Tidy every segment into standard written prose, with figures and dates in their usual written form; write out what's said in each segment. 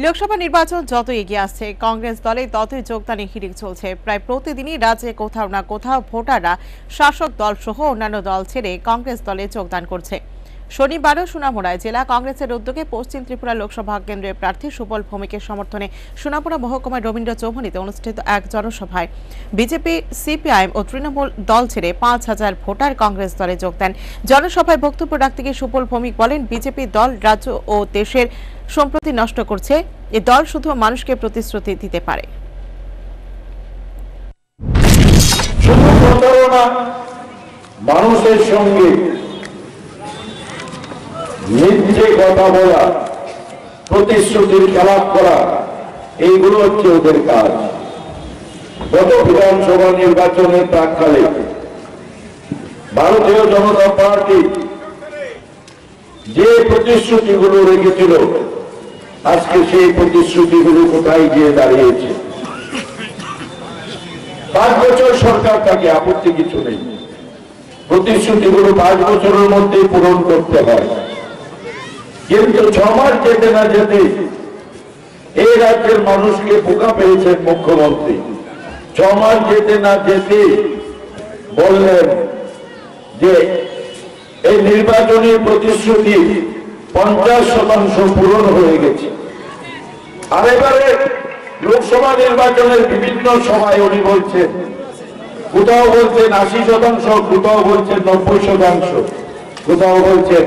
লোকসভা নির্বাচন যত এগিয়ে আসছে কংগ্রেস দলে ততই যোগদানে হিড়িক চলছে। প্রায় প্রতিদিনই রাজ্যে কোথাও না কোথাও ভোটাররা শাসক দল সহ অন্যান্য দল ছেড়ে কংগ্রেস দলে যোগদান করছে। শনিবারও সোনামুড়ায় জেলা কংগ্রেসের উদ্যোগে পশ্চিম ত্রিপুরা লোকসভা কেন্দ্রের প্রার্থী সুবল ভৌমিকের সমর্থনে সোনামুড়া মহকুমার রবীন্দ্র চৌমুহনীতে অনুষ্ঠিত এক জনসভায় বিজেপি, সিপিআইএম ও তৃণমূল দল ছেড়ে ৫,০০০ ভোটার কংগ্রেস দলে যোগ দেন। জনসভায় বক্তব্য রাখতে গিয়ে সুবল ভৌমিক বলেন, বিজেপি দল রাজ্য ও দেশের সম্প্রতি নষ্ট করছে। এ দল শুধু মানুষকে প্রতিশ্রুতি দিতে পারে। মানুষের সঙ্গে মিথ্যে কথা বলা, প্রতিশ্রুতির খেলাপ করা, এইগুলো হচ্ছে ওদের কাজ। গত বিধানসভা নির্বাচনের প্রাক্কালে ভারতীয় জনতা পার্টি যে প্রতিশ্রুতিগুলো রেখেছিল, আজকে সেই প্রতিশ্রুতিগুলো কোথায় গিয়ে দাঁড়িয়েছে। ৫ বছর সরকার থাকে, আপত্তি কিছু নেই। প্রতিশ্রুতিগুলো ৫ বছরের মধ্যে পূরণ করতে হয়, কিন্তু ৬ মাস যেতে না যেতে এই রাজ্যের মানুষকে বোকা পেয়েছেন মুখ্যমন্ত্রী। ৬ মাস যেতে না যেতে বললেন যে এই নির্বাচনী প্রতিশ্রুতি ৫০% পূরণ হয়ে গেছে। আর এবারে লোকসভা নির্বাচনের বিভিন্ন সভায় উনি বলছেন, কোথাও বলছেন ৮০%, কোথাও বলছেন ৯০%, কোথাও বলছেন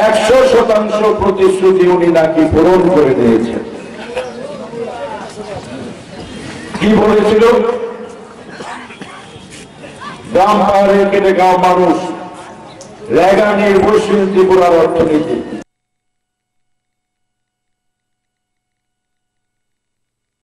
১০০% প্রতিশ্রুতি উনি নাকি পূরণ করে দিয়েছেন। কি বলেছিল? গ্রাম পাহাড়ে কেটে গাঁও মানুষ, রেগা নির্ভরশীল ত্রিপুরার অর্থনীতি।